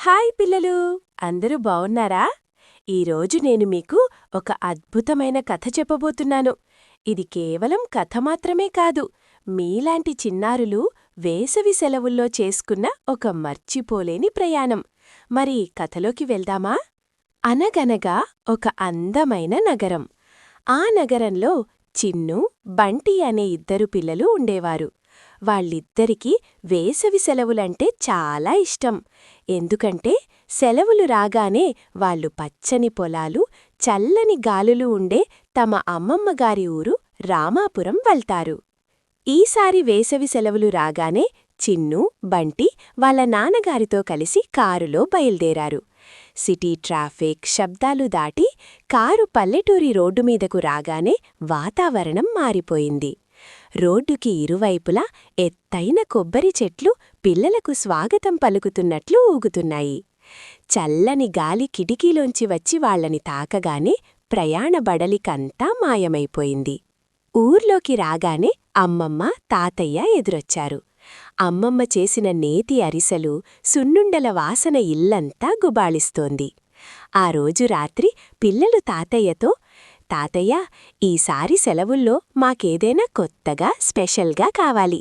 Hi పిల్లలు, అందరూ బావున్నారా? ఈరోజు నేను మీకు ఒక అద్భుతమైన కథ చెప్పబోతున్నాను. ఇది కేవలం కథ మాత్రమే కాదు, మీలాంటి చిన్నారులు వేసవి సెలవుల్లో చేసుకున్న ఒక మర్చిపోలేని ప్రయాణం. మరి కథలోకి వెళ్దామా? అనగనగా ఒక అందమైన నగరం. ఆ నగరంలో చిన్ను, బంటి అనే ఇద్దరు పిల్లలు ఉండేవారు. వాళ్ళిద్దరికీ వేసవి సెలవులంటే చాలా ఇష్టం. ఎందుకంటే సెలవులు రాగానే వాళ్ళు పచ్చని పొలాలు, చల్లని గాలులు ఉండే తమ అమ్మమ్మగారి ఊరు రామాపురం వెళ్తారు. ఈసారి వేసవి సెలవులు రాగానే చిన్ను, బంటి వాళ్ళ నాన్నగారితో కలిసి కారులో బయల్దేరారు. సిటీ ట్రాఫిక్, శబ్దాలు దాటి కారు పల్లెటూరి రోడ్డుమీదకు రాగానే వాతావరణం మారిపోయింది. రోడ్డుకి ఇరువైపులా ఎత్తైన కొబ్బరి చెట్లు పిల్లలకు స్వాగతం పలుకుతున్నట్లు ఊగుతున్నాయి. చల్లని గాలి కిటికీలోంచి వచ్చి వాళ్లని తాకగానే ప్రయాణ బడలికంతా మాయమైపోయింది. ఊర్లోకి రాగానే అమ్మమ్మ, తాతయ్య ఎదురొచ్చారు. అమ్మమ్మ చేసిన నేతి అరిసెలు, సున్నుండల వాసన ఇల్లంతా గుబాళిస్తోంది. ఆ రోజు రాత్రి పిల్లలు తాతయ్యతో, తాతయ్య, ఈసారి సెలవుల్లో మాకేదైనా కొత్తగా, స్పెషల్గా కావాలి.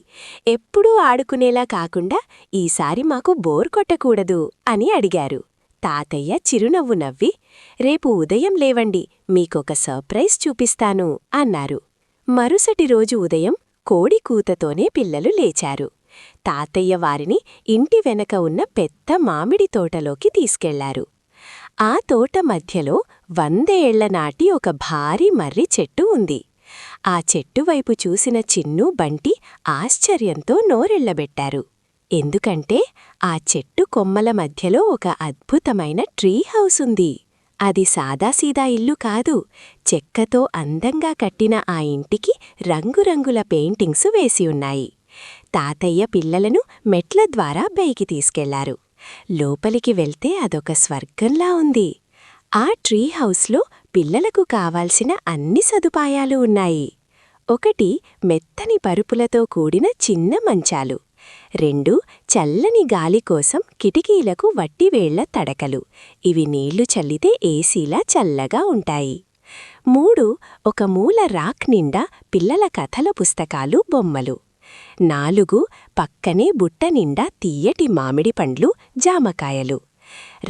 ఎప్పుడూ ఆడుకునేలా కాకుండా ఈసారి మాకు బోర్ కొట్టకూడదు అని అడిగారు. తాతయ్య చిరునవ్వు నవ్వి, రేపు ఉదయం లేవండి, మీకొక సర్ప్రైజ్ చూపిస్తాను అన్నారు. మరుసటి రోజు ఉదయం కోడి కూతతోనే పిల్లలు లేచారు. తాతయ్య వారిని ఇంటి వెనక ఉన్న పెద్ద మామిడి తోటలోకి తీసుకెళ్లారు. ఆ తోట మధ్యలో 100 ఏళ్ల నాటి ఒక భారీ మర్రి చెట్టు ఉంది. ఆ చెట్టువైపు చూసిన చిన్ను, బంటి ఆశ్చర్యంతో నోరెళ్లబెట్టారు. ఎందుకంటే ఆ చెట్టు కొమ్మల మధ్యలో ఒక అద్భుతమైన ట్రీ హౌస్ ఉంది. అది సాదాసీదా ఇల్లు కాదు. చెక్కతో అందంగా కట్టిన ఆ ఇంటికి రంగురంగుల పెయింటింగ్సు వేసి ఉన్నాయి. తాతయ్య పిల్లలను మెట్ల ద్వారా పైకి తీసుకెళ్లారు. లోపలికి వెళ్తే అదొక స్వర్గంలా ఉంది. ఆ ట్రీ హౌస్లో పిల్లలకు కావాల్సిన అన్ని సదుపాయాలు ఉన్నాయి. 1 మెత్తని పరుపులతో కూడిన చిన్న మంచాలు, 2 చల్లని గాలి కోసం కిటికీలకు వట్టివేళ్ల తడకలు, ఇవి నీళ్లు చల్లితే ఏసీలా చల్లగా ఉంటాయి. 3 ఒక మూల రాక్ నిండా పిల్లల కథల పుస్తకాలు, బొమ్మలు. 4 పక్కనే బుట్ట నిండా తియ్యటి మామిడి పండ్లు, జామకాయలు.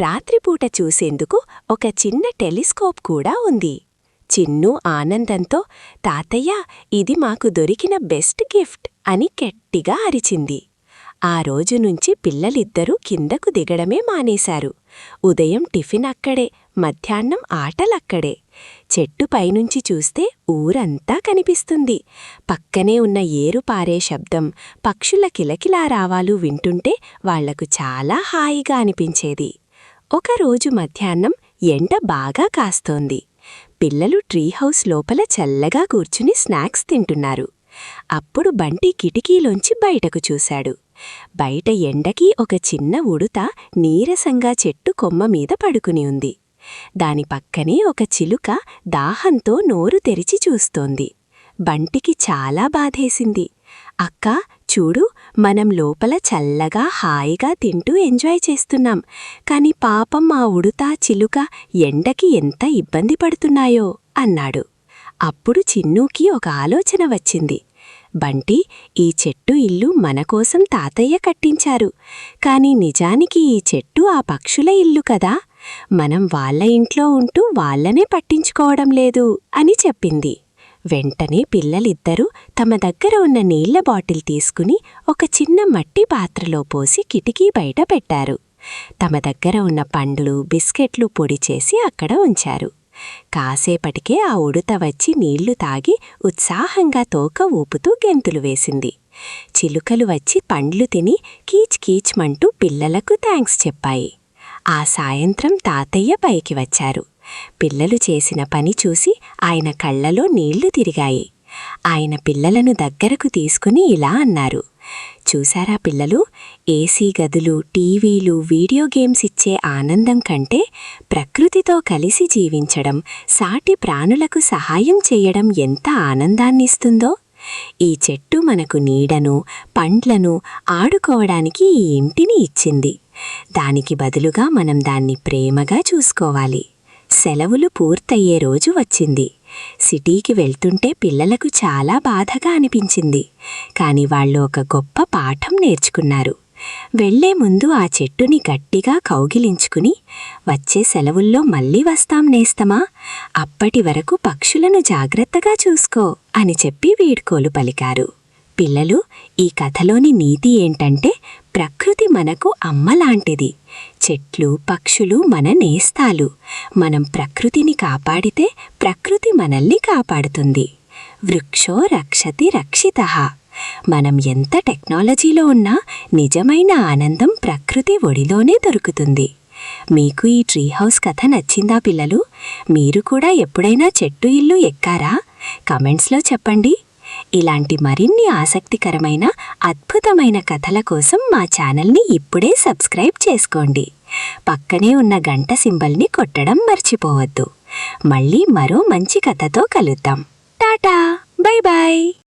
రాత్రిపూట చూసేందుకు ఒక చిన్న టెలిస్కోప్ కూడా ఉంది. చిన్ను ఆనందంతో, తాతయ్య, ఇది మాకు దొరికిన బెస్ట్ గిఫ్ట్ అని గట్టిగా అరిచింది. ఆ రోజునుంచి పిల్లలిద్దరూ కిందకు దిగడమే మానేశారు. ఉదయం టిఫిన్ అక్కడే, మధ్యాహ్నం ఆటలక్కడే. చెట్టు పైనుంచి చూస్తే ఊరంతా కనిపిస్తుంది. పక్కనే ఉన్న ఏరు పారే శబ్దం, పక్షుల కిలకిలారావాలు వింటుంటే వాళ్లకు చాలా హాయిగా అనిపించేది. ఒకరోజు మధ్యాహ్నం ఎండ బాగా కాస్తోంది. పిల్లలు ట్రీ హౌస్ లోపల చల్లగా కూర్చుని స్నాక్స్ తింటున్నారు. అప్పుడు బంటి కిటికీలోంచి బయటకు చూశాడు. బయట ఎండకి ఒక చిన్న ఉడుత నీరసంగా చెట్టు కొమ్మ మీద పడుకుని ఉంది. దాని పక్కనే ఒక చిలుక దాహంతో నోరు తెరిచి చూస్తోంది. బంటికి చాలా బాధేసింది. అక్కా, చూడు, మనం లోపల చల్లగా హాయిగా తింటూ ఎంజాయ్ చేస్తున్నాం, కాని పాపం ఆ ఉడుత, చిలుక ఎండకి ఎంత ఇబ్బంది పడుతున్నాయో అన్నాడు. అప్పుడు చిన్నూకి ఒక ఆలోచన వచ్చింది. బంటి, ఈ చెట్టు ఇల్లు మనకోసం తాతయ్య కట్టించారు, కాని నిజానికి ఈ చెట్టు ఆ పక్షుల ఇల్లు కదా. మనం వాళ్ల ఇంట్లో ఉంటూ వాళ్లనే పట్టించుకోవడం లేదు అని చెప్పింది. వెంటనే పిల్లలిద్దరూ తమ దగ్గర ఉన్న నీళ్ల బాటిల్ తీసుకుని ఒక చిన్న మట్టి పాత్రలో పోసి కిటికీ బయట పెట్టారు. తమ దగ్గర ఉన్న పండ్లు, బిస్కెట్లు పొడి చేసి అక్కడ ఉంచారు. కాసేపటికే ఆ ఉడుత వచ్చి నీళ్లు తాగి ఉత్సాహంగా తోక ఊపుతూ గెంతులు వేసింది. చిలుకలు వచ్చి పండ్లు తిని కీచ్ కీచ్మంటూ పిల్లలకు థాంక్స్ చెప్పాయి. ఆ సాయంత్రం తాతయ్య పైకి వచ్చారు. పిల్లలు చేసిన పని చూసి ఆయన కళ్లలో నీళ్లు తిరిగాయి. ఆయన పిల్లలను దగ్గరకు తీసుకుని ఇలా అన్నారు, చూశారా పిల్లలు, ఏసీ గదులు, టీవీలు, వీడియో గేమ్స్ ఇచ్చే ఆనందం కంటే ప్రకృతితో కలిసి జీవించడం, సాటి ప్రాణులకు సహాయం చేయడం ఎంత ఆనందాన్నిస్తుందో. ఈ చెట్టు మనకు నీడను, పండ్లను, ఆడుకోవడానికి ఈ ఇంటిని ఇచ్చింది. దానికి బదులుగా మనం దాన్ని ప్రేమగా చూసుకోవాలి. సెలవులు పూర్తయ్యే రోజు వచ్చింది. సిటీకి వెళ్తుంటే పిల్లలకు చాలా బాధగా అనిపించింది. కాని వాళ్ళు ఒక గొప్ప పాఠం నేర్చుకున్నారు. వెళ్లే ముందు ఆ చెట్టుని గట్టిగా కౌగిలించుకుని, వచ్చే సెలవుల్లో మళ్ళీ వస్తాం నేస్తమా, అప్పటి వరకు పక్షులను జాగ్రత్తగా చూసుకో అని చెప్పి వీడ్కోలు పలికారు. పిల్లలు, ఈ కథలోని నీతి ఏంటంటే, ప్రకృతి మనకు అమ్మలాంటిది. చెట్లు, పక్షులు మన నేస్తాలు. మనం ప్రకృతిని కాపాడితే ప్రకృతి మనల్ని కాపాడుతుంది. వృక్షో రక్షతి రక్షితః. మనం ఎంత టెక్నాలజీలో ఉన్నా నిజమైన ఆనందం ప్రకృతి ఒడిలోనే దొరుకుతుంది. మీకు ఈ ట్రీ హౌస్ కథ నచ్చిందా పిల్లలు? మీరు కూడా ఎప్పుడైనా చెట్టు ఇల్లు ఎక్కారా? కమెంట్స్లో చెప్పండి. ఇలాంటి మరిన్ని ఆసక్తికరమైన అద్భుతమైన కథల కోసం మా ఛానల్ని ఇప్పుడే సబ్స్క్రైబ్ చేసుకోండి. పక్కనే ఉన్న గంట సింబల్ని కొట్టడం మర్చిపోవద్దు. మళ్ళీ మరో మంచి కథతో కలుద్దాం. Tata, bye bye.